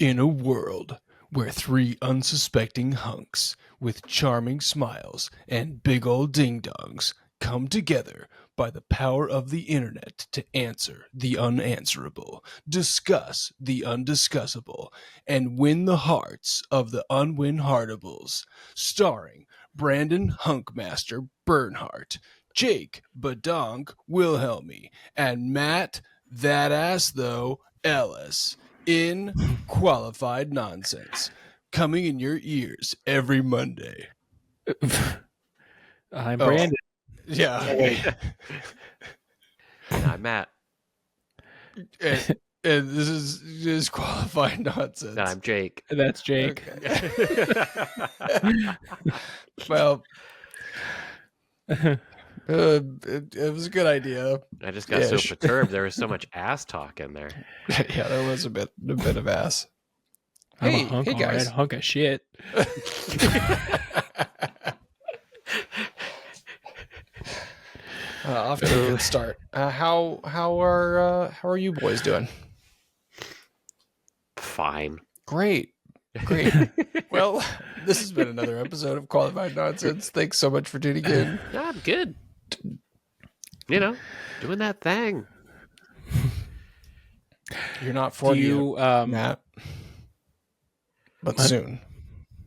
In a world where three unsuspecting hunks with charming smiles and big old ding-dongs come together by the power of the internet to answer the unanswerable, discuss the undiscussable, and win the hearts of the unwin-heartables, starring Brandon Hunkmaster Bernhardt, Jake Badonk Wilhelmy, and Matt That Ass Though Ellis in Qualified Nonsense, coming in your ears every Monday. I'm Brandon. Yeah. And I'm Matt. and this is Qualified Nonsense. And I'm Jake. That's Jake. Okay. Well, it was a good idea. I just got so perturbed. There was so much ass talk in there. Yeah, there was a bit of ass. I'm a hunk, guys. right? A hunk of shit. Off to a good start. How are you boys doing? Fine. Great. Well, this has been another episode of Qualified Nonsense. Thanks so much for tuning in. Yeah, I'm good. You know, doing that thing. You're not 40 yet, Matt, but soon.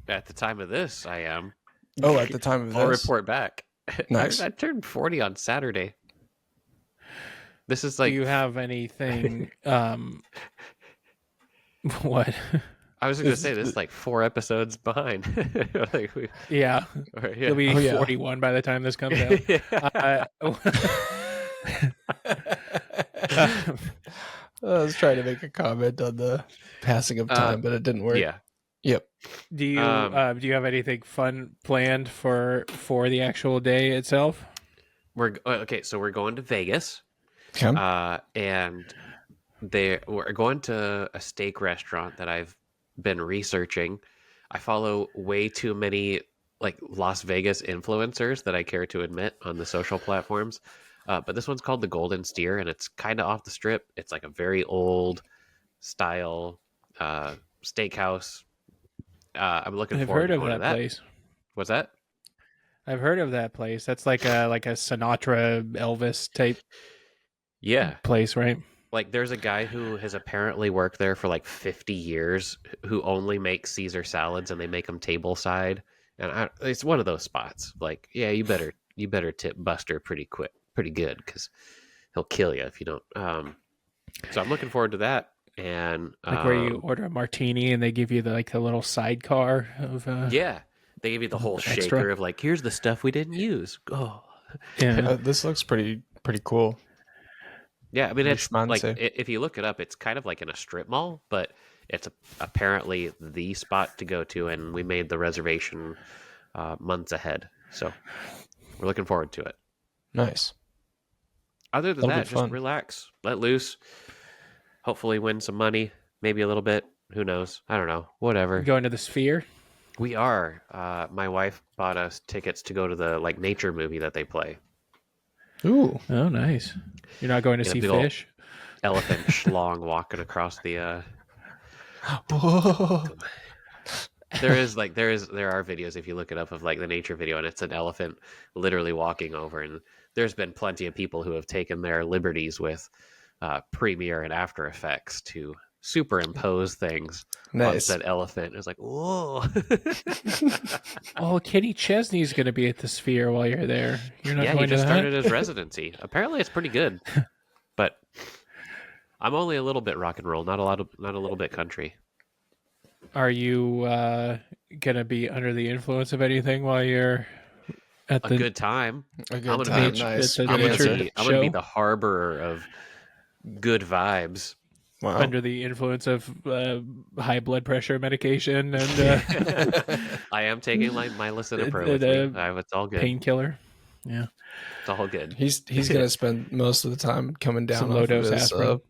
At the time of this, I am. Oh, at the time of I'll this? report back. Nice. I turned 40 on Saturday. This is like... Do you have anything... What? I was going to say, this is like 4 episodes behind. Yeah. You'll be 41 by the time this comes out. I was trying to make a comment on the passing of time, but it didn't work. Yeah. Yep. Do you have anything fun planned for the actual day itself? We're going to Vegas. Okay. And we're going to a steak restaurant that I've been researching. I follow way too many like Las Vegas influencers that I care to admit on the social platforms. But this one's called the Golden Steer, and it's kind of off the strip. It's like a very old style steakhouse. I'm looking forward to going to that place. What's that? I've heard of that place. That's like a Sinatra Elvis type place, right? Like there's a guy who has apparently worked there for like 50 years who only makes Caesar salads, and they make them table side. And it's one of those spots. Like, yeah, you better tip Buster pretty good, because he'll kill you if you don't. So I'm looking forward to that. And like where you order a martini and they give you the little sidecar of they give you the whole shaker extra of like, here's the stuff we didn't use. Oh, yeah. This looks pretty cool. Yeah, I mean, it's like, if you look it up, it's kind of like in a strip mall, but it's apparently the spot to go to, and we made the reservation months ahead. So we're looking forward to it. Nice. Other than that, just relax, let loose, hopefully win some money, maybe a little bit. Who knows? I don't know. Whatever. Going to the Sphere? We are. My wife bought us tickets to go to the nature movie that they play. Ooh. Oh, nice. You're not going to see fish? Elephant schlong walking across the... There are videos, if you look it up, of like the nature video, and it's an elephant literally walking over, and there's been plenty of people who have taken their liberties with Premiere and After Effects to superimpose things on said elephant. It's like, whoa. Oh, Kenny Chesney's going to be at the Sphere while you're there. You're not going he just to started his residency. Apparently it's pretty good, but I'm only a little bit rock and roll, not a little bit country. Are you going to be under the influence of anything while you're at a good time? A good time. Nice. I'm going to be the harborer of good vibes. Wow. Under the influence of high blood pressure medication and I am taking my lisinopril with me. It's all good. Painkiller. Yeah, it's all good. He's going to spend most of the time coming down off of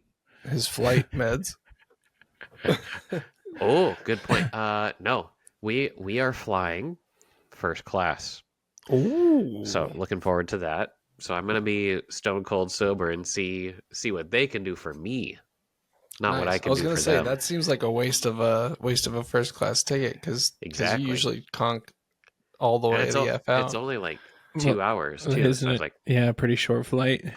his flight meds. Oh, good point. No, we are flying first class. Ooh. So looking forward to that. So I'm going to be stone cold sober and see what they can do for me. not what I Nice. can I was do gonna for say them. that seems like a waste of a first class ticket because Exactly. you usually conk all the And way the F it's out. only like Well, 2 hours too. So isn't I was it? like, Yeah, pretty short flight.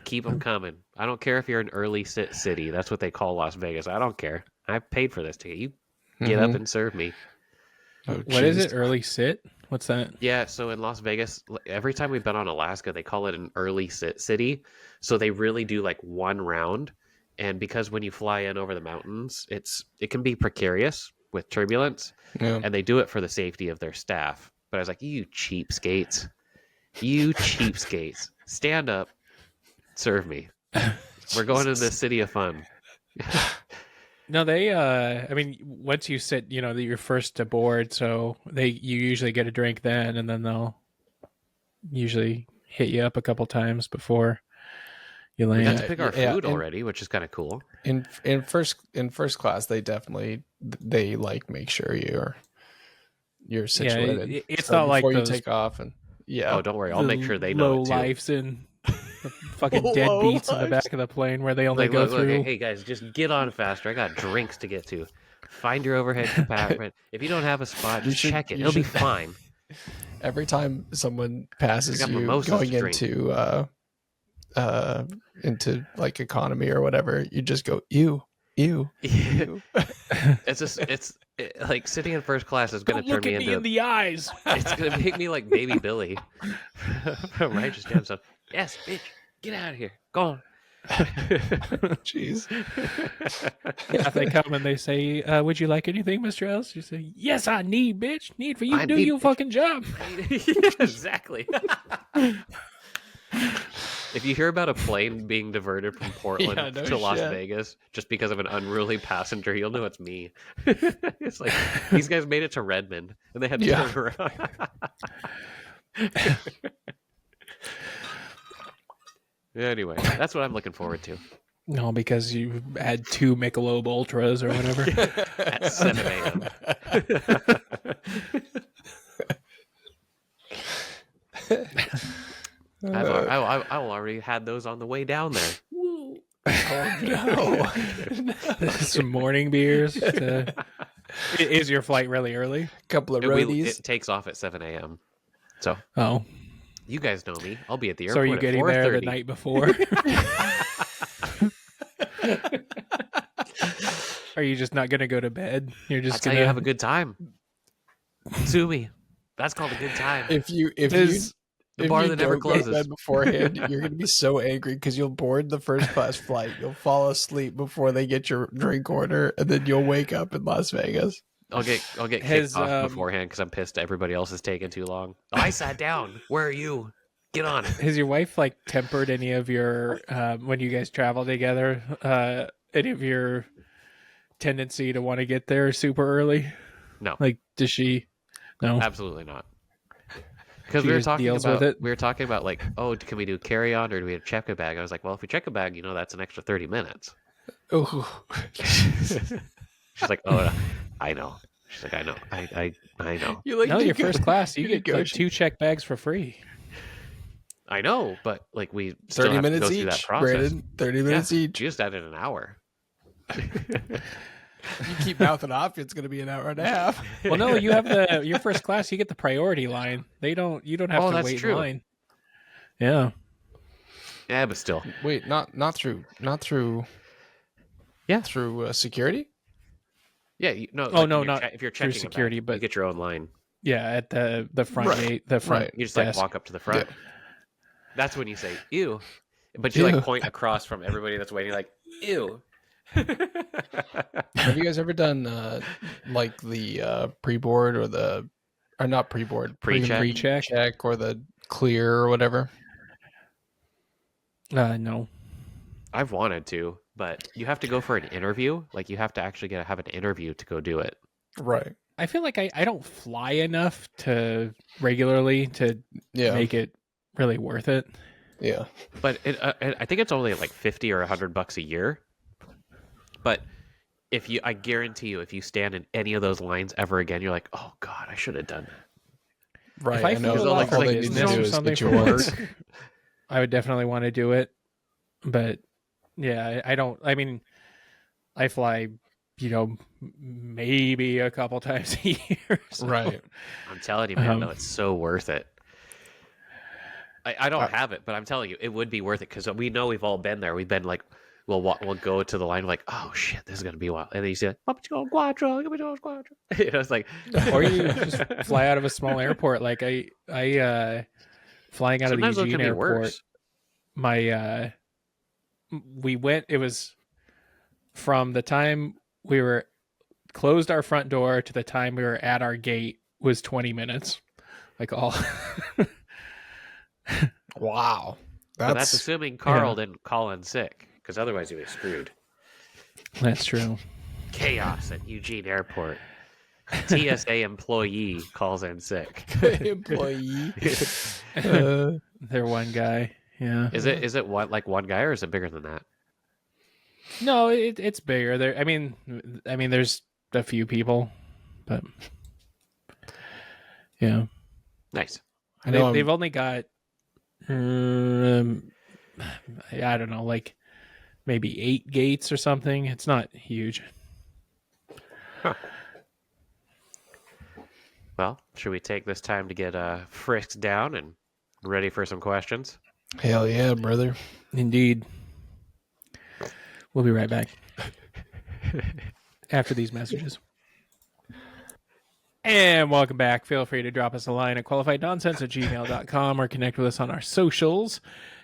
keep them coming. I don't care if you're an early sit city. That's what they call Las Vegas. I don't care. I paid for this ticket. You get up Mhm. and serve me. Oh, What is jeez. it? Early sit? What's that? Yeah, so in Las Vegas, every time we've been on Alaska, they call it an early sit city. So they really do like one round. And because when you fly in over the mountains, it can be precarious with turbulence, Yeah. and they do it for the safety of their staff. But I was like, you cheapskates. You cheapskates. Stand up, serve me. We're going to the Jesus. city of fun. No, they. I mean, once you sit, you're first aboard, so you usually get a drink then, and then they'll usually hit you up a couple times before you We got land. to pick our Yeah, food and- already, which is kind of cool. In first class, they like make sure you're situated. it's So not like before you those take off and yeah. Oh, don't worry. I'll the make sure they know low it too. lives and the fucking Low deadbeats in the lives. back of the plane where they only Like, go look, through. hey guys, just get on faster. I got drinks to get to. Find your overhead compartment. If you don't have a spot, You just should- check it. you It'll be should- fine. Every time someone passes I got you mimosas going to drink. into like economy or whatever, you just go ew. Ew. Like sitting in first class is going Don't to turn look me at me into. in the eyes. It's going to make me like Baby Billy from Righteous Gemstones. Yes, bitch, get out of here. Go on. Jeez. If they come and they say, "Would you like anything, Mr. Ellis?" You say, "Yes, I need, bitch. Need for you I to do need, your bitch." fucking job." Yeah, exactly. If you hear about a plane being diverted from Portland Yeah, no to Las shit. Vegas just because of an unruly passenger, you'll know it's me. It's like these guys made it to Redmond and they had to Yeah. turn around. Anyway, that's what I'm looking forward to No, because you had 2 Michelob Ultras or whatever. at 7 a.m. I've already had those on the way down there. Oh no. Some morning beers. Is your flight really early? Couple of roadies. It takes off at 7 a.m. So Oh, you guys know me. I'll be at the so airport are you at getting there the 4:30. night before? Are you just not going to go to bed? You're just That's how going you to have a good time. Sue me. That's called a good time. If you The bar that never don't go to closes. bed beforehand, you're gonna be so angry because you'll board the first class flight. You'll fall asleep before they get your drink order, and then you'll wake up in Las Vegas. I'll get kicked Has, off beforehand because I'm pissed everybody else is taking too long. I sat down. Where are you? Get on it. Has your wife like tempered any of your when you guys travel together? Any of your tendency to want to get there super early? No. Like, does she? No. Absolutely not. Because She we were just talking deals about with it? we were talking about like, oh, can we do carry on or do we check a bag? I was like, well, if we check a bag, that's an extra 30 minutes. Oh, She's like, oh, I know. She's like, I know. I know. you like No, to your go- first class, you get like negotiate. 2 check bags for free. I know, but like we still 30 have to minutes go through that each, process. Brandon. 30 minutes Yeah, each. She just added an hour. You keep mouthing off, it's gonna be an hour and a half. Well, no, you have your first class. You get the priority line. You don't have Oh, to that's wait true. in line. Yeah. Yeah, but still. Wait, not through. Yeah. through security. Yeah, Oh, like no, if you're not if you're through checking security, a bag, but- you get your own line. Yeah, at the front Right. gate, the front. Right. You just desk. like walk up to the front. Yeah. That's when you say ew, but you Ew. like point across from everybody that's waiting, like ew. Have you guys ever done like the pre-board or not pre-board, Pre-check? pre-check or the clear or whatever? No. I've wanted to, but you have to go for an interview. Like you have to actually have an interview to go do it. Right. I feel like I don't fly enough to regularly to Yeah. make it really worth it. Yeah. But I think it's only like $50 or $100 a year. But I guarantee you, if you stand in any of those lines ever again, you're like, oh god, I should have done that. Right. If I I know. flew a All lot for they need to business do or is something get you for once. work, I would definitely want to do it. But yeah, I don't. I mean, I fly, maybe a couple times a year. So. Right. I'm telling you, man, though, it's so worth it. I don't I- have it, but I'm telling you, it would be worth it because we know we've all been there. We've been like, we'll go to the line like, oh shit, this is gonna be wild, and then you see like, it's like, Or you just fly out of a small airport. Like I flying out of the sometimes it Eugene can be airport. worse. We went. It was from the time we were closed our front door to the time we were at our gate was 20 minutes. Like all. Wow. But that's assuming Carl didn't call in sick, because otherwise he was screwed. That's true. Chaos at Eugene Airport. TSA employee calls in sick. employee. They're one guy. Yeah. Is it what, like one guy, or is it bigger than that? No, it's bigger. There. I mean, there's a few people, but yeah. Nice. They've only got, I don't know, like maybe 8 gates or something. It's not huge. Huh. Well, should we take this time to get frisked down and ready for some questions? Hell yeah, brother. Indeed. We'll be right back after these messages. And welcome back. Feel free to drop us a line at qualifiednonsense@gmail.com or connect with us on our socials.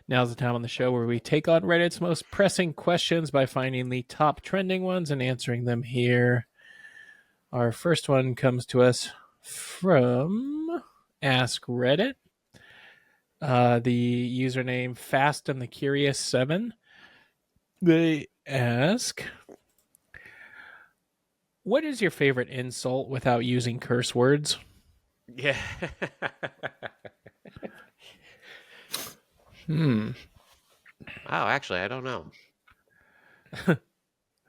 Now's the time on the show where we take on Reddit's most pressing questions by finding the top trending ones and answering them here. Our first one comes to us from Ask Reddit. The username Fast and the Curious 7. They ask, what is your favorite insult without using curse words? Yeah. Hmm. Oh, actually, I don't know. I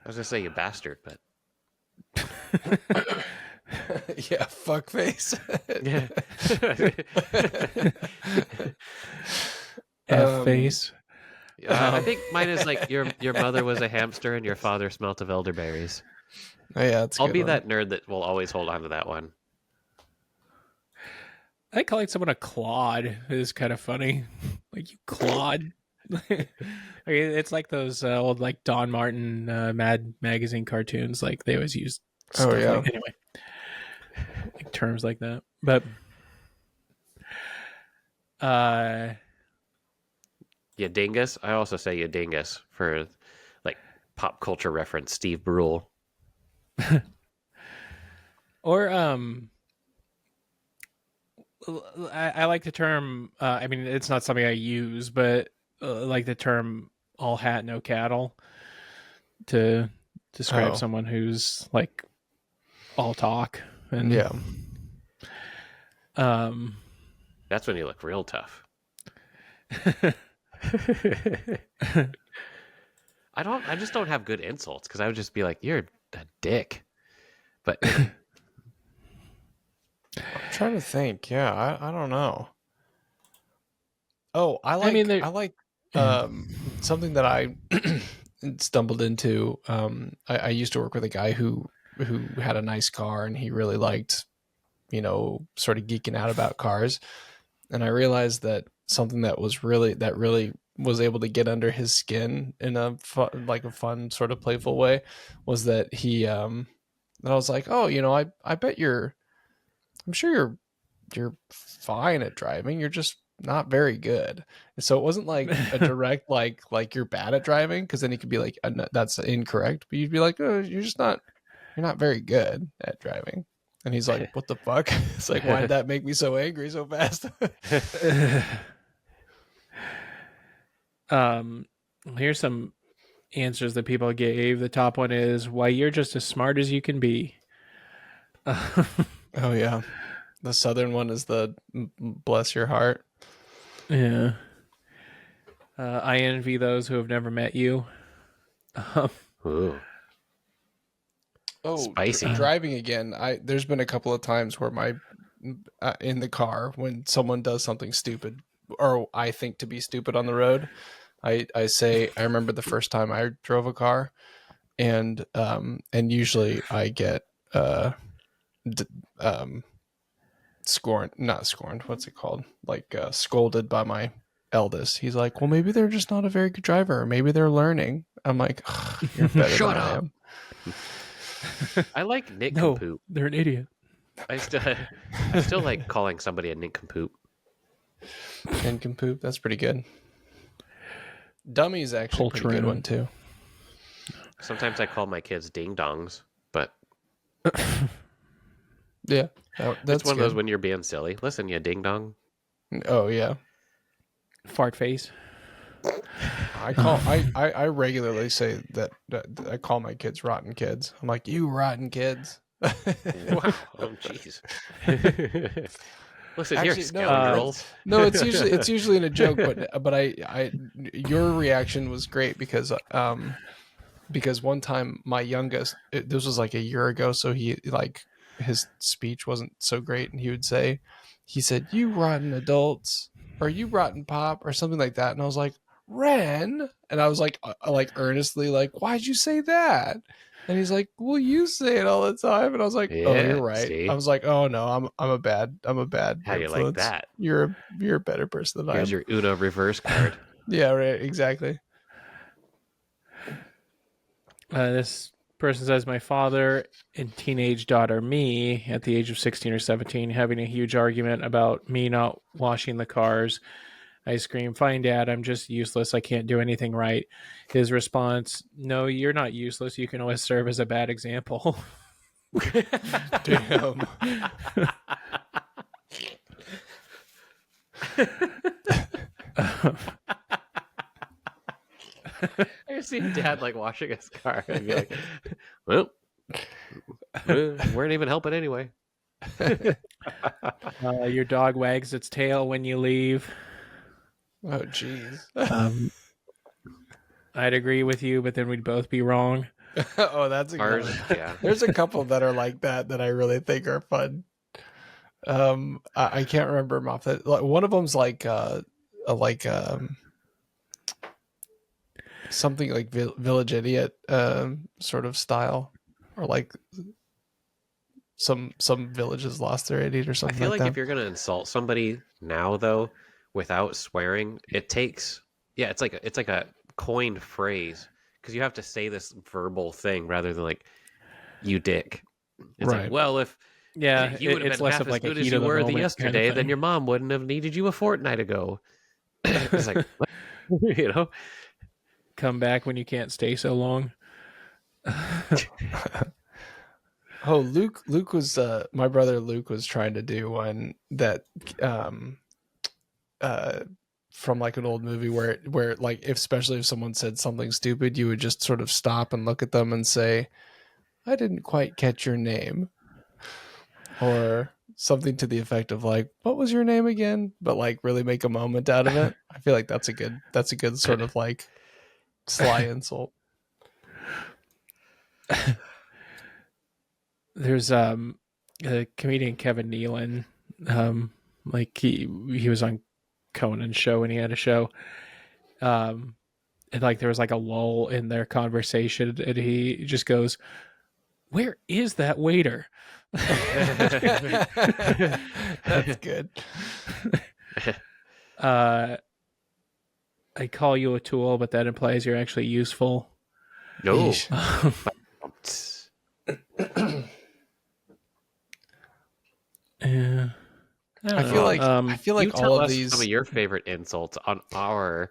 was gonna say you bastard, but Yeah, fuckface. yeah. F face. I think mine is like your mother was a hamster and your father smelt of elderberries. Oh, yeah, that's a I'll good be one. that nerd that will always hold on to that one. I think calling someone a clod is kind of funny. Like, you clod. It's like those old like Don Martin Mad Magazine cartoons. Like they always use stuff anyway, like terms like that. But You dingus. I also say you dingus for like pop culture reference. Steve Brule. or I like the term. I mean, it's not something I use, but like the term "all hat, no cattle" to describe someone who's like all talk and Yeah. That's when you look real tough. I just don't have good insults because I would just be like, you're a dick. But I'm trying to think. Yeah, I don't know. Oh, I like something that I stumbled into. I used to work with a guy who had a nice car, and he really liked, sort of geeking out about cars. And I realized that something that really was able to get under his skin in a fun sort of playful way was that he that I was like, oh, I bet I'm sure you're fine at driving. You're just not very good. And so it wasn't like a direct like you're bad at driving, because then he could be like, no, that's incorrect. But you'd be like, oh, you're not very good at driving. And he's like, what the fuck? It's like, why did that make me so angry so fast? Here's some answers that people gave. The top one is, why you're just as smart as you can be. Oh yeah. The southern one is the bless your heart. Yeah. I envy those who have never met you. ooh. Oh, Spicy. Driving again. There's been a couple of times where my in the car, when someone does something stupid or I think to be stupid on the road, I say, I remember the first time I drove a car, and usually I get not scorned. What's it called? Like scolded by my eldest. He's like, well, maybe they're just not a very good driver. Or maybe they're learning. I'm like, you're better Shut than I up. am. I like Nick No, Compoop. they're an idiot. I still like calling somebody a nincompoop. Nincompoop. That's pretty good. Dummy is actually a pretty good one too. Sometimes I call my kids ding dongs, but Yeah, that's it's one good. of those when you're being silly. Listen, you ding dong. Oh yeah, Fart face. I regularly say that I call my kids rotten kids. I'm like, you rotten kids. Wow. Oh, jeez. Listen Actually, here, scoundrels. No, it's usually in a joke, but I your reaction was great because one time my youngest, this was like a year ago, so he like his speech wasn't so great, and he said you rotten adults or you rotten pop or something like that, and I was like, Ren, and I was like earnestly like, why'd you say that? And he's like, well, you say it all the time. And I was like, oh, Yeah, you're right. see? I was like, oh no, I'm a bad How you influence. like that? You're a better person than I am. Here's your Uno reverse card. Yeah, right, exactly. This person says, my father and teenage daughter, me, at the age of 16 or 17, having a huge argument about me not washing the cars. I scream, fine, Dad, I'm just useless. I can't do anything right. His response, no, you're not useless. You can always serve as a bad example. Damn. I see Dad like washing his car and be like, well, we weren't even helping anyway. Your dog wags its tail when you leave. Oh, jeez. I'd agree with you, but then we'd both be wrong. Oh, that's a good Ours, one. yeah. There's a couple that are like that I really think are fun. I can't remember them off that. Like, one of them's like something like Village Idiot sort of style, or like some villages lost their idiot or I something. feel like like that. if you're gonna insult somebody now, though, without swearing, it takes it's like a coined phrase because you have to say this verbal thing rather than like you dick. It's Right. like, well, if you would have it's been less half of as like a good heat as you of the were moment yesterday, kind of then thing. your mom wouldn't have needed you a fortnight ago. It's like, you know. Come back when you can't stay so long. Oh, Luke was my brother Luke was trying to do one that from like an old movie where like especially if someone said something stupid, you would just sort of stop and look at them and say, I didn't quite catch your name, or something to the effect of like, what was your name again, but like really make a moment out of it. I feel like that's a good sort of like sly insult. There's a comedian, Kevin Nealon, like he was on Conan's show and he had a show. And like there was like a lull in their conversation and he just goes, where is that waiter? That's good. I call you a tool, but that implies you're actually useful. No. Yeah. I feel like You tell all of us these. some of your favorite insults on our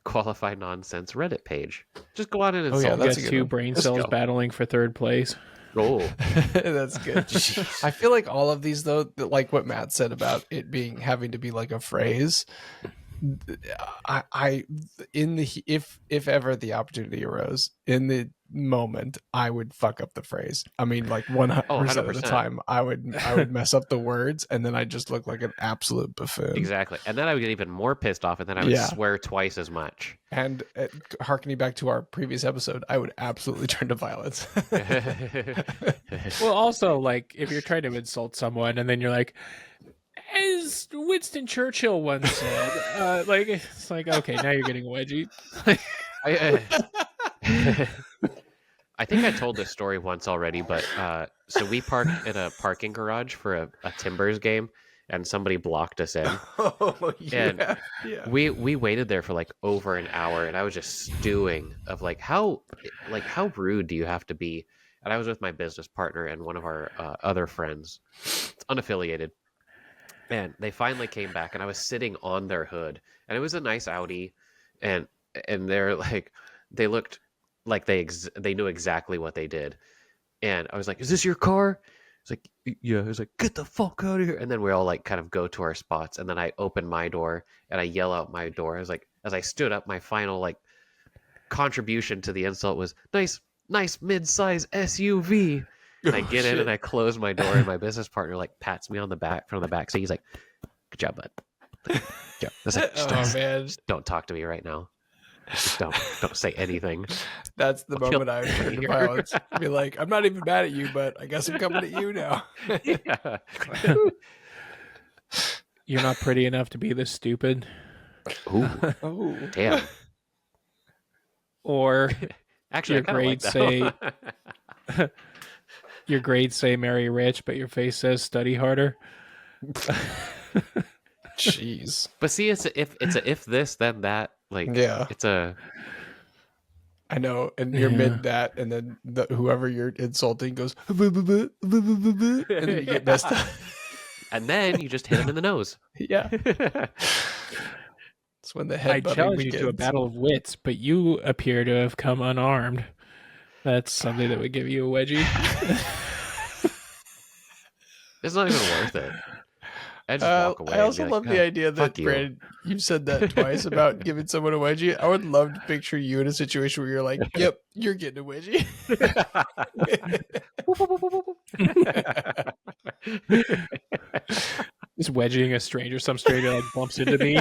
qualified nonsense Reddit page. Just go on and insult. yeah, You that's got a good two one. brain Let's cells go. battling for third place. Oh, That's good. I feel like all of these though, like what Matt said about it being having to be like a phrase. I in the if ever the opportunity arose in the moment, I would fuck up the phrase. I mean, like 100% of the 100%. time, I would mess up the words, and then I just look like an absolute buffoon. exactly. And then I would get even more pissed off, and then I would Yeah. swear twice as much. And harkening back to our previous episode, I would absolutely turn to violence. Well, also, like, if you're trying to insult someone and then you're like, as Winston Churchill once said, like, it's like, okay, now you're getting wedgy. I think I told this story once already, but so we parked in a parking garage for a Timbers game, and somebody blocked us in. Oh, And yeah. we waited there for like over an hour, and I was just stewing of how rude do you have to be? And I was with my business partner and one of our other friends, it's unaffiliated, and they finally came back, and I was sitting on their hood, and it was a nice Audi, and they're like, they looked like they knew exactly what they did, and I was like, "Is this your car?" It's like, "Yeah." I was like, "Get the fuck out of here!" And then we all like kind of go to our spots, and then I open my door and I yell out my door. I was like, as I stood up, my final like contribution to the insult was nice mid-size SUV. And I get in and I close my door, and my business partner like pats me on the back from the back seat. He's like, "Good job, bud." Like, "Good job." I was like, Man, just don't talk to me right now. Just don't say anything. that's the I'll moment I would turn to violence. Be like, I'm not even mad at you, but I guess I'm coming at you now. Yeah. You're not pretty enough to be this stupid. Ooh, Oh, damn. Or Actually, your I kind of like that. your grades say marry rich, but your face says study harder. jeez. But see, it's a if this then that. Like, Yeah. it's a I know, and you're Yeah. mid that, and then whoever you're insulting goes, and then you get messed up. and then you just hit him in the nose. Yeah, it's when the I head challenge you to a battle of wits, but you appear to have come unarmed. That's something that would give you a wedgie. It's not even worth it. I just walk away. I also and be love like, the "Oh, idea that, fuck you." Brandon, you've said that twice about giving someone a wedgie. I would love to picture you in a situation where you're like, yep, you're getting a wedgie. Just wedging a stranger, some stranger like bumps into me.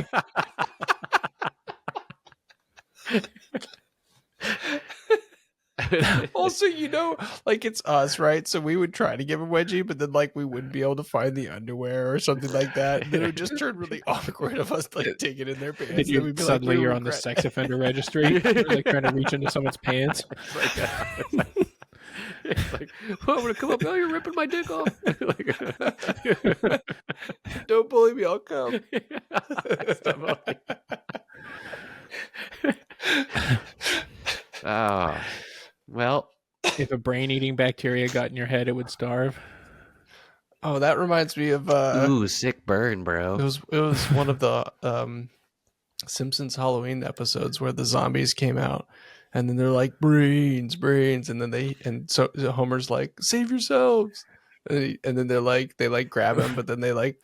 Also, like it's us, right? So we would try to give a wedgie, but then like we wouldn't be able to find the underwear or something like that. And then it would just turn really awkward of us like taking in their pants. Then Then we'd be like, suddenly we you're on the regret sex offender registry, you're like trying to reach into someone's pants. It's like, "Well, I'm gonna come up. Oh, you're ripping my dick off." Don't bully me, I'll come. Oh, well, If a brain-eating bacteria got in your head, it would starve. Oh, that reminds me of ooh, sick burn, it bro. was one of the Simpsons Halloween episodes where the zombies came out, and then they're like brains, and then so Homer's like, save yourselves, and then they grab him, but then they like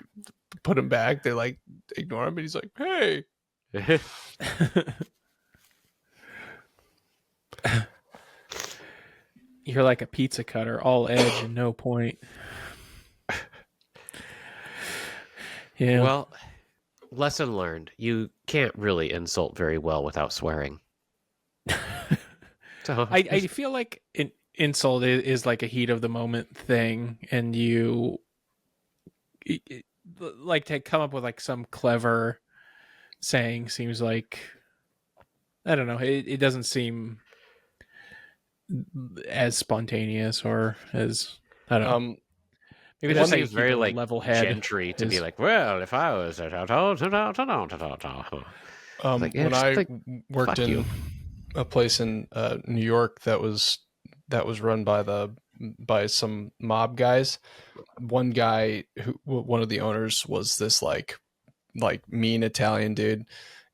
put him back, they like ignore him, and he's like, hey. You're like a pizza cutter, all edge and no point. Yeah. Well, lesson learned: you can't really insult very well without swearing. So I feel like an insult is like a heat of the moment thing, and you like to come up with like some clever saying seems like, I don't know, it doesn't seem as spontaneous or as, I don't know. Maybe it that's just how you seems keep very a like level head. gentry to be is- like, well, if I was like, yeah, When just, I like, worked fuck in you. a place in New York that was run by some mob guys. One guy one of the owners was this like mean Italian dude,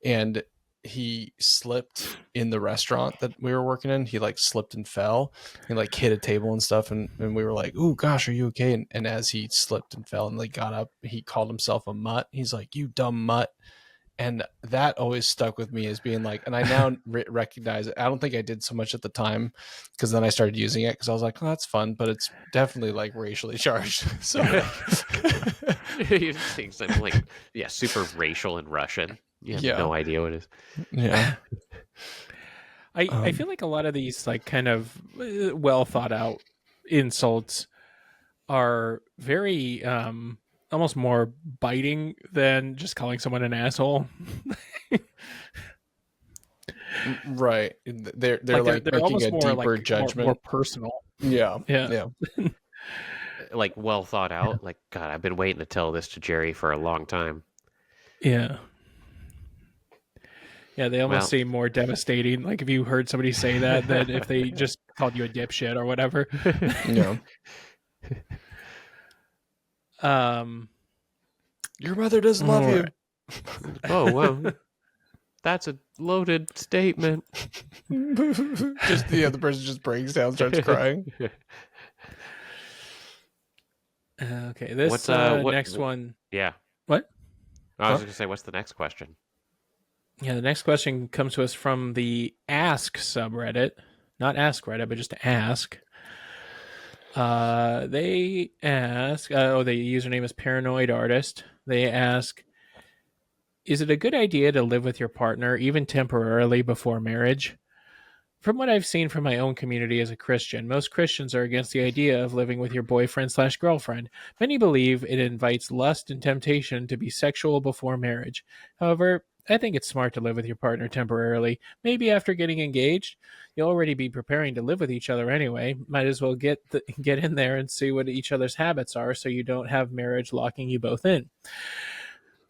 and he slipped in the restaurant that we were working in. He like slipped and fell and like hit a table and stuff, and we were like, "Oh gosh, are you okay?" And as he slipped and fell and like got up, he called himself a mutt. He's like, "You dumb mutt." And that always stuck with me as being like, and I now recognize it. I don't think I did so much at the time, because then I started using it because I was like, oh, that's fun, but it's definitely like racially charged. So You just think something like, yeah, super racial and Russian. You have no idea what it is. yeah. I feel like a lot of these like kind of well thought out insults are very almost more biting than just calling someone an asshole. Right. They're Like like they're making almost a more deeper like more judgment. personal. Yeah. Yeah. Yeah. Like well thought out. Like, God, I've been waiting to tell this to Jerry for a long time. Yeah. Yeah, they almost Well, seem more devastating. Like if you heard somebody say that, than if they just called you a dipshit or whatever. Yeah. Your mother doesn't love All you. right. oh well, that's a loaded statement. Just the other person just breaks down, starts crying. Okay, this What's next one. Yeah, What? I was Huh? gonna say, what's the next question? Yeah, the next question comes to us from the Ask subreddit, not Ask Reddit, but just Ask. They ask. The username is Paranoid Artist. They ask, "Is it a good idea to live with your partner, even temporarily, before marriage?" From what I've seen from my own community as a Christian, most Christians are against the idea of living with your boyfriend/girlfriend. Many believe it invites lust and temptation to be sexual before marriage. However, I think it's smart to live with your partner temporarily. Maybe after getting engaged, you'll already be preparing to live with each other anyway. Might as well get in there and see what each other's habits are, so you don't have marriage locking you both in.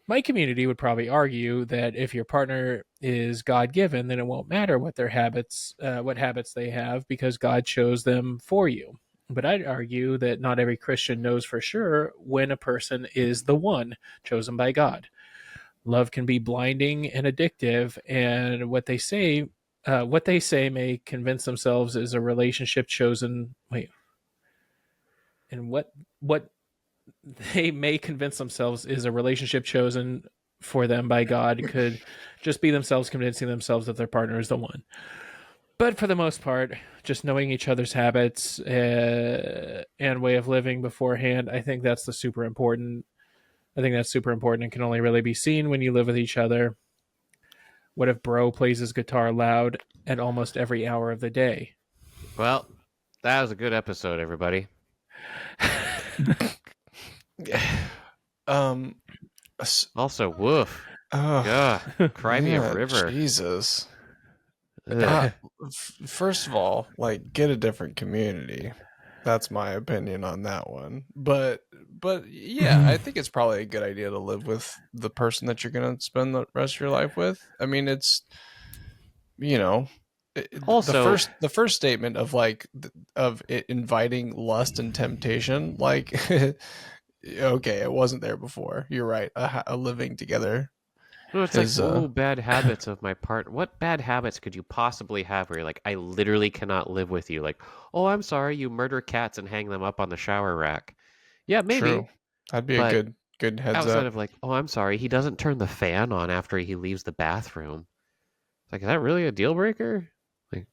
My community would probably argue that if your partner is God given, then it won't matter what their habits, what habits they have, because God chose them for you. But I'd argue that not every Christian knows for sure when a person is the one chosen by God. Love can be blinding and addictive, and what they say may convince themselves is a relationship chosen. Wait, and what they may convince themselves is a relationship chosen for them by God could just be themselves convincing themselves that their partner is the one. But for the most part, just knowing each other's habits and way of living beforehand, I think that's the super important. I think that's super important and can only really be seen when you live with each other. What if bro plays his guitar loud at almost every hour of the day? Well, that was a good episode, everybody. Um. Also, woof. Oh, Cry me a yeah. river. Jesus. Ugh. First of all, like, get a different community. That's my opinion on that one. But yeah, I think it's probably a good idea to live with the person that you're gonna spend the rest of your life with. I mean, it's you know, Also, the first statement of like of it inviting lust and temptation, like okay, it wasn't there before. You're right. A living together no, it's like, is oh, bad habits of my part. What bad habits could you possibly have where you're like, I literally cannot live with you? Like, oh, I'm sorry, you murder cats and hang them up on the shower rack. Yeah, maybe. true. That'd be a But good heads outside up. of like, oh, I'm sorry, he doesn't turn the fan on after he leaves the bathroom. It's like, is that really a deal breaker? Like,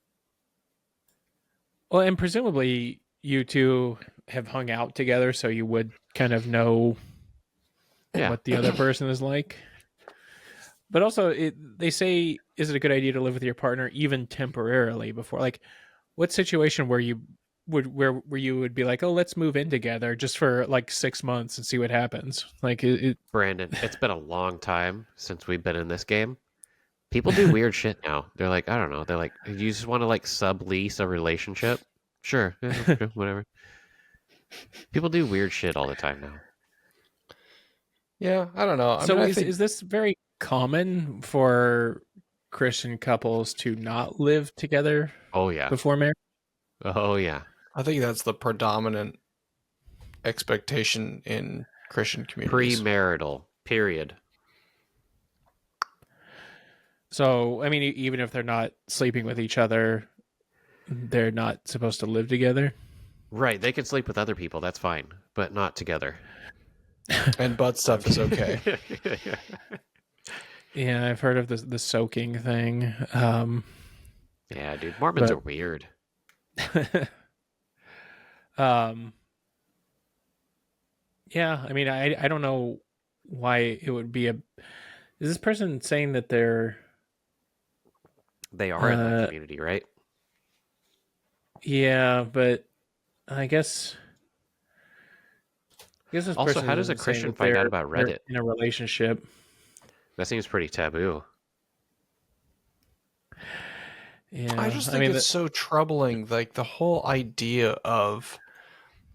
Well, and presumably you two have hung out together, so you would kind of know yeah. what the other person is like. But also, they say, is it a good idea to live with your partner even temporarily before? Like, what situation where you would where you would be like, oh, let's move in together just for like 6 months and see what happens? Like, Brandon, it's been a long time since we've been in this game. People do weird shit now. They're like, I don't know. They're like, you just want to like sublease a relationship? Sure, yeah, whatever. People do weird shit all the time now. Yeah, I don't know. I mean, so I think is this very common for Christian couples to not live together Oh yeah. before marriage? Oh yeah. that's the predominant expectation in Christian communities. Premarital. Period. So, I mean, even if they're not sleeping with each other, they're not supposed to live together. Right. They can sleep with other people. That's fine, but not together. And butt stuff is okay. Yeah, I've heard of the soaking thing. Yeah, dude. Mormons are weird. um, yeah, I mean, I don't know why it would be a. Is this person saying that they're? They are in that community, right? Yeah, but I guess. This Also, person how does a isn't saying Christian that find out they're about Reddit? in a relationship. That seems pretty taboo. Yeah, I just I think mean, it's so troubling, like the whole idea of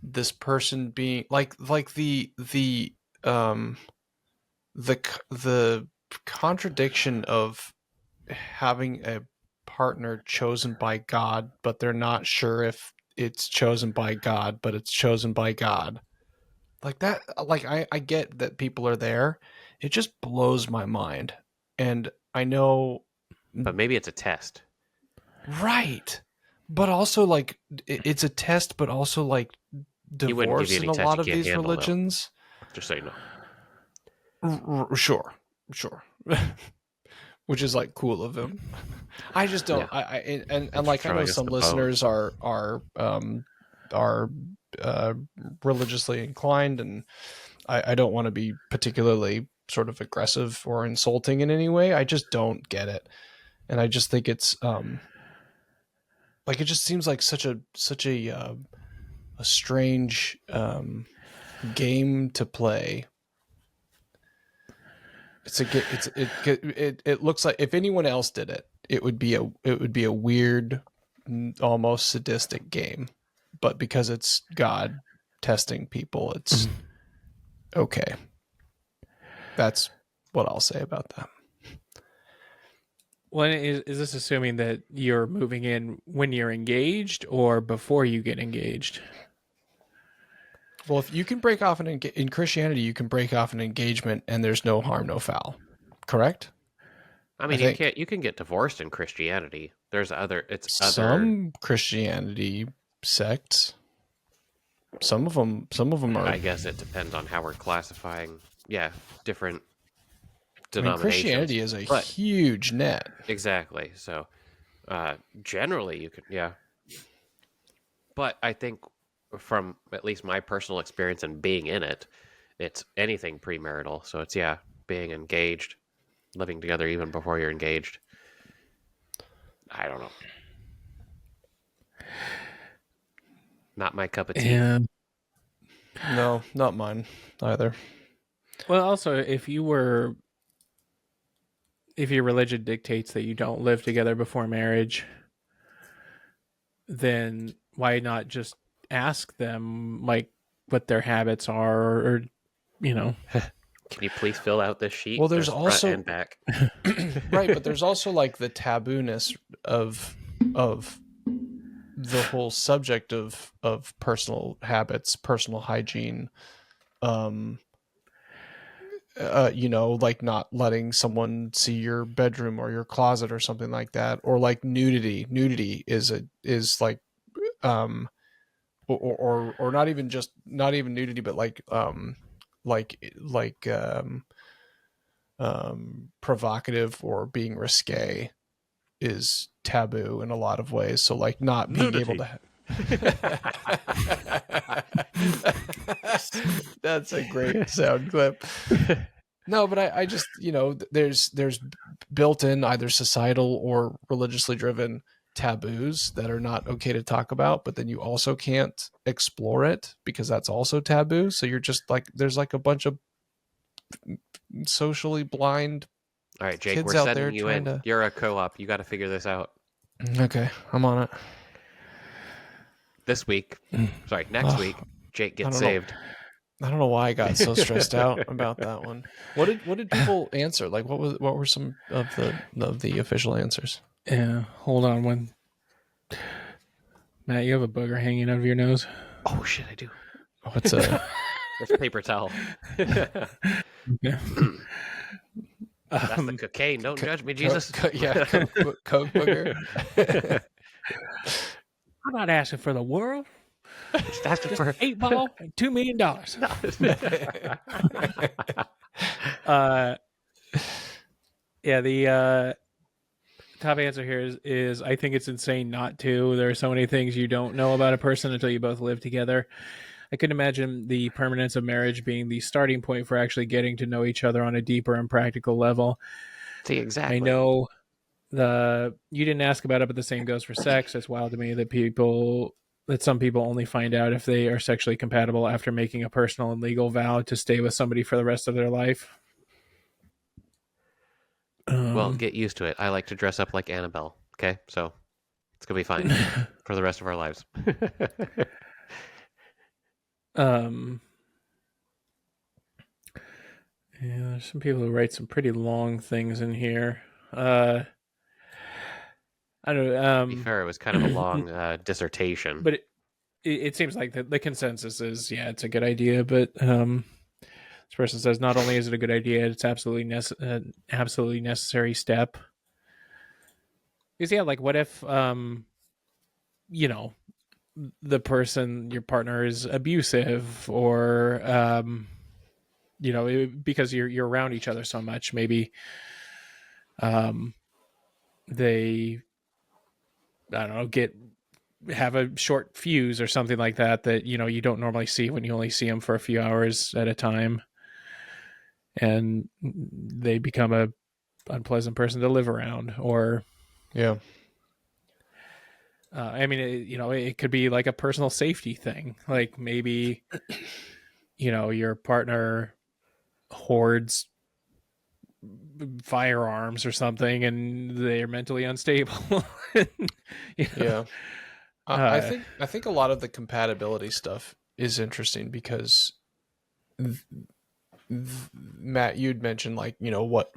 this person being like um the contradiction of having a partner chosen by God, but they're not sure if it's chosen by God, but it's chosen by God. Like that, like I get that people are there. It just blows my mind. And I know, But maybe it's a test. right. But also like it's a test, but also like He wouldn't give you divorce in any a test lot you of can't these handle, though. religions. Just so you know. Sure, sure. Which is like cool of him. I just don't. Yeah. And Thanks for like I know showing us some the boat. listeners are religiously inclined, and I don't want to be particularly sort of aggressive or insulting in any way. I just don't get it, and I just think it's like it just seems like a strange game to play. It looks like if anyone else did it, it would be a weird, almost sadistic game, but because it's God testing people, it's okay. That's what I'll say about that. well, is this assuming that you're moving in when you're engaged or before you get engaged? Well, if you can break off in Christianity, you can break off an engagement and there's no harm, no foul. Correct? I I mean, think you can get divorced in Christianity. There's other. some Christianity sects, some of them are. I guess it depends on how we're classifying. Yeah, different I mean, denominations. Christianity is a But huge net. exactly. So, generally, you could, yeah. But I think from at least my personal experience and being in it, it's anything premarital. So it's, yeah, being engaged, living together even before you're engaged. I don't know. Not my cup of tea. Yeah. No, not mine either. Well, also, if your religion dictates that you don't live together before marriage, then why not just ask them like what their habits are, or you know? Can you please fill out this sheet? Well, there's There's front also and back. right, but there's also like the tabooness of the whole subject of personal habits, personal hygiene. Um, like not letting someone see your bedroom or your closet or something like that, or like nudity. Nudity is like or not even nudity, but like provocative or being risque is taboo in a lot of ways. So like not being able to that's a great sound clip. No, but I just, there's built in either societal or religiously driven taboos that are not okay to talk about, but then you also can't explore it because that's also taboo. So you're just like there's like a bunch of socially blind All right, Jake, kids we're out there sending you trying in. to. You're a co-op. You got to figure this out Okay, I'm on it. this week. Sorry, next week. Jake gets saved. I don't know why I got so stressed out about that one. What did people answer? Like what were some of the official answers? Yeah, hold on one. Matt, you have a booger hanging out of your nose. Oh shit, I do. Oh, it's a It's paper towel. Yeah. That's the cocaine. Don't judge me, Jesus. Coke booger. I'm not asking for the world. Just asking for 8 ball and $2 million. Yeah, the top answer here is I think it's insane not to. There are so many things you don't know about a person until you both live together. I couldn't imagine the permanence of marriage being the starting point for actually getting to know each other on a deeper and practical level. See, exactly. I know you didn't ask about it, but the same goes for sex. It's wild to me that some people only find out if they are sexually compatible after making a personal and legal vow to stay with somebody for the rest of their life. Well, get used to it. I like to dress up like Annabelle. Okay, so it's gonna be fine for the rest of our lives. um, yeah, there's some people who write some pretty long things in here. I don't know. To be fair, it was kind of a long dissertation. But it seems like the consensus is, yeah, it's a good idea. But this person says not only is it a good idea, it's absolutely necessary step. Because yeah, like what if you know, the person, your partner, is abusive, or you know, because you're around each other so much, maybe they, I don't know, have a short fuse or something like that you know you don't normally see when you only see them for a few hours at a time, and they become a unpleasant person to live around. Or Yeah. I mean, you know, it could be like a personal safety thing. Like maybe, you know, your partner hoards firearms or something, and they're mentally unstable. You know? Yeah. I think a lot of the compatibility stuff is interesting because Matt, you'd mentioned like, you know, what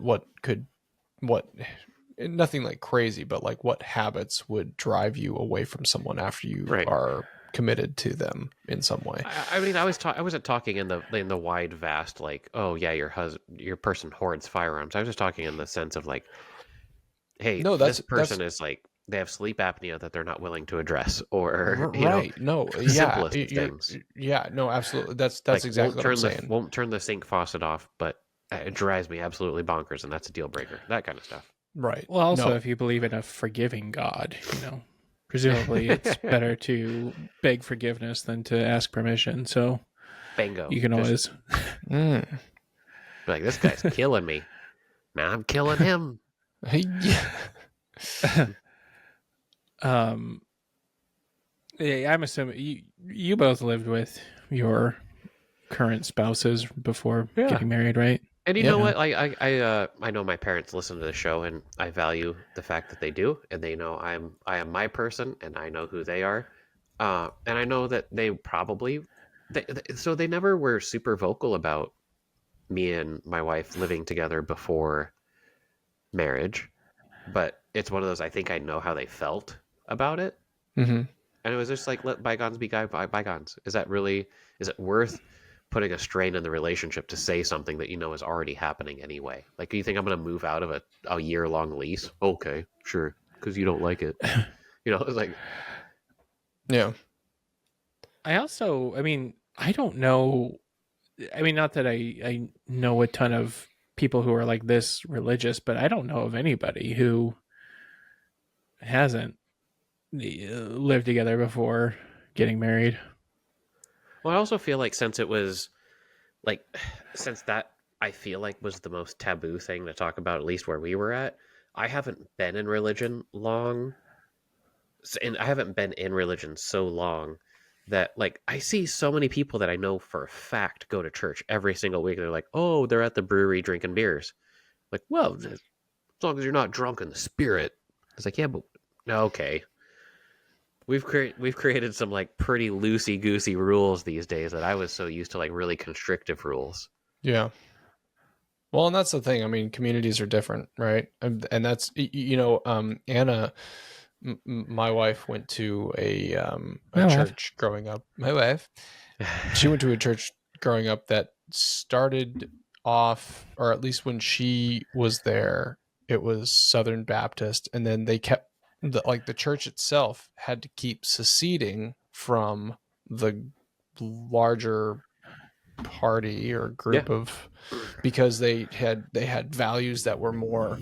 nothing like crazy, but like what habits would drive you away from someone after you Right. are committed to them in some way. I mean, I wasn't talking in the wide, vast, like, oh yeah, your person hoards firearms. I was just talking in the sense of like, hey, No, this person is like, they have sleep apnea that they're not willing to address, or you know, right. No, yeah, simplest of things. yeah, no, absolutely. That's Like, exactly what I'm saying. won't turn the sink faucet off, but it drives me absolutely bonkers, and that's a deal breaker. That kind of stuff. Right. Well, also, No. if you believe in a forgiving God, you know, presumably it's better to beg forgiveness than to ask permission. So Bingo. you can Just always. Mm. be like, this guy's killing me. Now I'm killing him. Yeah. um, yeah, I'm assuming you both lived with your current spouses before Yeah. getting married, right? And you Yeah. know what? I know my parents listen to the show, and I value the fact that they do, and they know I am my person, and I know who they are, and I know that they probably, so they never were super vocal about me and my wife living together before marriage, but it's one of those, I think I know how they felt about it, Mm-hmm. and it was just like, let bygones be bygones. Is it worth putting a strain in the relationship to say something that you know is already happening anyway? Like, do you think I'm going to move out of a year-long lease? Okay, sure, because you don't like it. You know, it's like, Yeah. I mean, I don't know. I mean, not that I know a ton of people who are like this religious, but I don't know of anybody who hasn't lived together before getting married. well, I also feel like like, since that I feel like was the most taboo thing to talk about, at least where we were at, I haven't been in religion long, and I haven't been in religion so long that, like, I see so many people that I know for a fact go to church every single week. They're like, oh, they're at the brewery drinking beers. Like, well, as long as you're not drunk in the spirit. It's like, yeah, but okay. We've created some like pretty loosey goosey rules these days that I was so used to, like, really constrictive rules. Yeah. Well, and that's the thing. I mean, communities are different, right? And that's, you know, Anna, my wife went to a church growing up. My wife, she went to a church growing up that started off, or at least when she was there, it was Southern Baptist, and then they kept the church itself had to keep seceding from the larger party or group of, because they had values that were more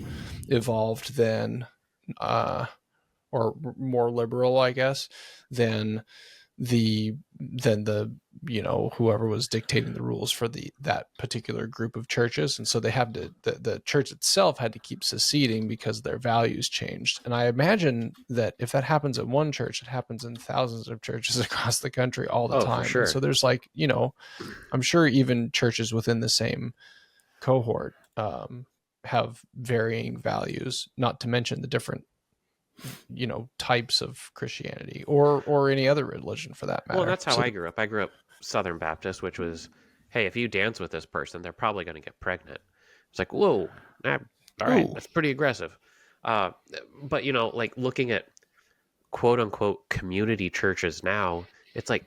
evolved than or more liberal, I guess, than the you know, whoever was dictating the rules for that particular group of churches. And so they have to, the church itself had to keep seceding because their values changed. And I imagine that if that happens at one church, it happens in thousands of churches across the country all the time. For sure. And so there's, like, you know, I'm sure even churches within the same cohort have varying values, not to mention the different, types of Christianity or any other religion for that matter. Well, that's how So I grew up. I grew up Southern Baptist, which was, hey, if you dance with this person, they're probably going to get pregnant. It's like, whoa, all right, Ooh. that's pretty aggressive. But like looking at quote unquote community churches now, it's like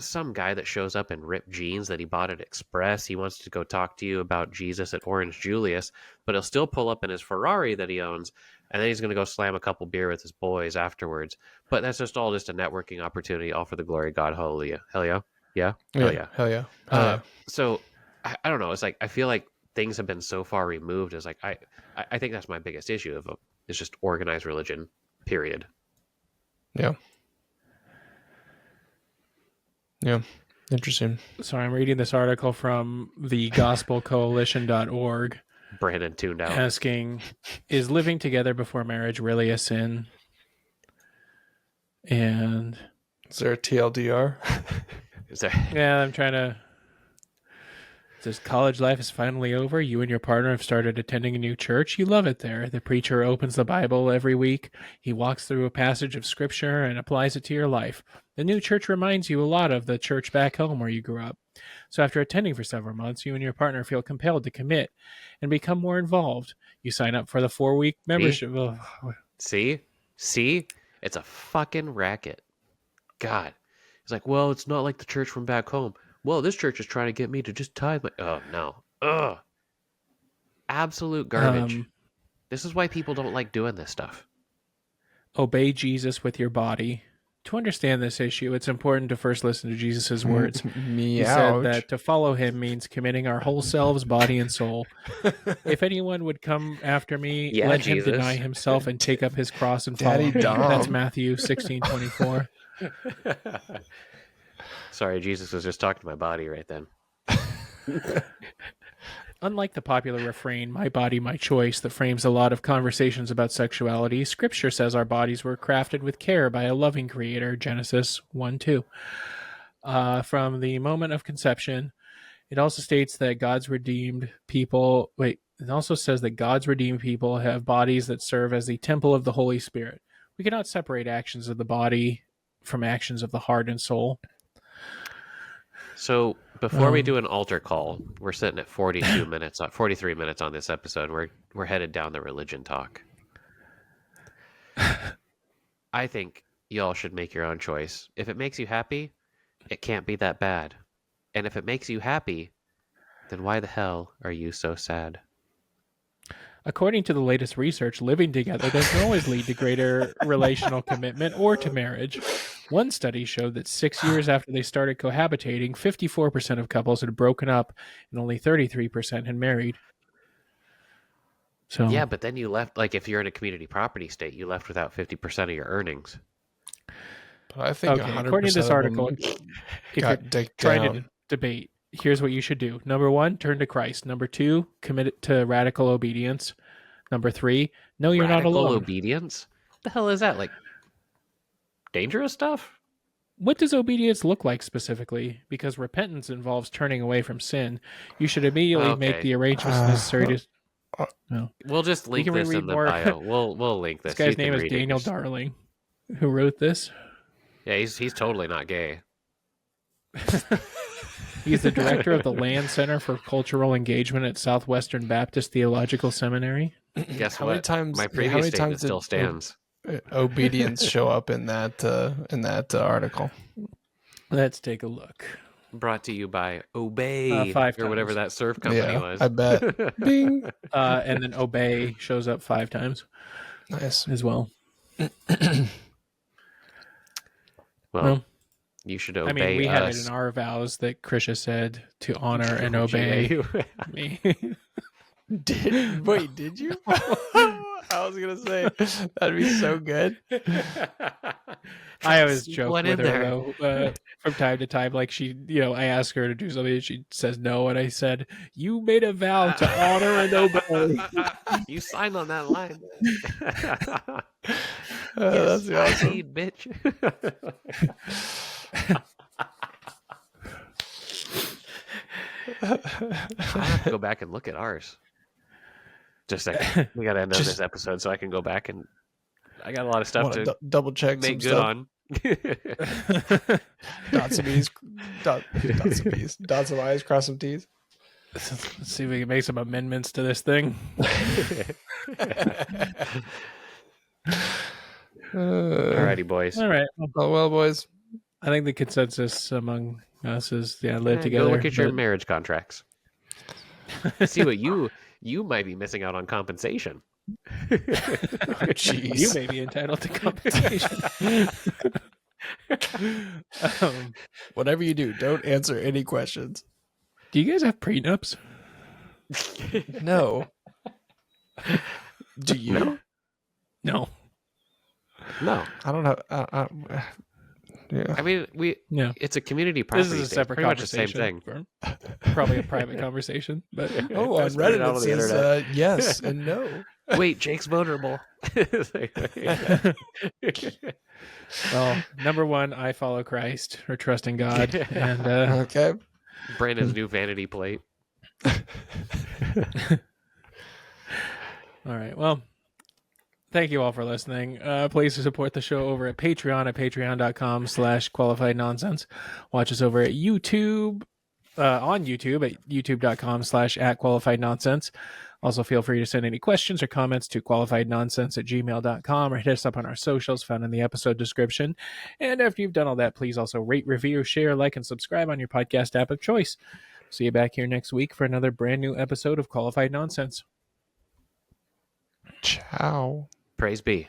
some guy that shows up in ripped jeans that he bought at Express. He wants to go talk to you about Jesus at Orange Julius, but he'll still pull up in his Ferrari that he owns, and then he's going to go slam a couple beer with his boys afterwards. But that's just all just a networking opportunity, all for the glory of God. Hallelujah. Hell yeah. Yeah. Hell yeah. Hell yeah. Hell yeah. So I don't know. It's like, I feel like things have been so far removed. As like, I think that's my biggest issue of it's just organized religion, period. Yeah. Yeah. Interesting. So I'm reading this article from the gospelcoalition.org Brandon tuned out. asking, is living together before marriage really a sin? And Is there a TLDR? Is there... yeah, I'm trying to... It says, college life is finally over. You and your partner have started attending a new church. You love it there. The preacher opens the Bible every week. He walks through a passage of scripture and applies it to your life. The new church reminds you a lot of the church back home where you grew up. So after attending for several months, you and your partner feel compelled to commit and become more involved. You sign up for the 4-week membership. See? It's a fucking racket. God. It's like, well, it's not like the church from back home. Well, this church is trying to get me to just tithe my... Oh, no. Ugh. Absolute garbage. This is why people don't like doing this stuff. Obey Jesus with your body. To understand this issue, it's important to first listen to Jesus' words. He said that to follow him means committing our whole selves, body, and soul. If anyone would come after me, let him deny himself and take up his cross and follow me. That's Matthew 16:24. Sorry, Jesus was just talking to my body right then. Unlike the popular refrain, my body, my choice, that frames a lot of conversations about sexuality, Scripture says our bodies were crafted with care by a loving creator, Genesis 1:2. From the moment of conception, it also states that God's redeemed people... Wait, it also says that God's redeemed people have bodies that serve as the temple of the Holy Spirit. We cannot separate actions of the body from actions of the heart and soul. So before we do an altar call, we're sitting at 43 minutes on this episode. We're headed down the religion talk. I think y'all should make your own choice. If it makes you happy, it can't be that bad. And if it makes you happy, then why the hell are you so sad? According to the latest research, living together doesn't always lead to greater relational commitment or to marriage. One study showed that 6 years after they started cohabitating, 54% of couples had broken up and only 33% had married. So yeah, but then you left, like if you're in a community property state, you left without 50% of your earnings. But I think okay, according to this article, if you're trying to debate, here's what you should do. Number 1, turn to Christ. Number 2, commit to radical obedience. Number 3, know you're not alone. Radical obedience? What the hell is that? Like dangerous stuff? What does obedience look like specifically? Because repentance involves turning away from sin. You should immediately make the arrangements necessary to... No. We'll just link this in the bio. We'll link this. This guy's name is Daniel Darling, who wrote this. Yeah, he's totally not gay. He's the director of the Land Center for Cultural Engagement at Southwestern Baptist Theological Seminary. Guess what? My previous statement still stands. Obedience show up in that article? Let's take a look. Brought to you by Obey, 5 or whatever that surf company was. I bet. Bing. And then Obey shows up 5 times. Nice as well. Well, you should obey. I mean, we us. had it in our vows that Krisha said to honor and obey me. Did you? I was gonna say that'd be so good. I always joke with her though, from time to time. Like she, I ask her to do something, and she says no, and I said, "You made a vow to honor and obey. You signed on that line." That's awesome, bitch. I have to go back and look at ours. Just a second. We got to end on this episode so I can go back and I got a lot of stuff to double check make some good stuff. on. Dot some E's, dot some P's, dot some I's, cross some T's. Let's see if we can make some amendments to this thing. Alrighty, boys. All right. Well, boys. I think the consensus among us is live together. Go look at your marriage contracts. See what you might be missing out on compensation. Jeez. You may be entitled to compensation. Whatever you do, don't answer any questions. Do you guys have prenups? No. Do you? No. No. I don't know. Yeah. I mean, it's a community property. This is a separate pretty much the same conversation. thing. Probably a private conversation. But Oh, on Just put it Reddit out it on the says yes and no. Wait, Jake's vulnerable. well, number one, I follow Christ or trust in God, and Okay. Brandon's new vanity plate. all right. Well, thank you all for listening. Please support the show over at Patreon at patreon.com/qualified nonsense. Watch us over at YouTube, on YouTube at youtube.com/@qualified nonsense. Also, feel free to send any questions or comments to qualifiednonsense@gmail.com or hit us up on our socials found in the episode description. And after you've done all that, please also rate, review, share, like, and subscribe on your podcast app of choice. See you back here next week for another brand new episode of Qualified Nonsense. Ciao. Praise be.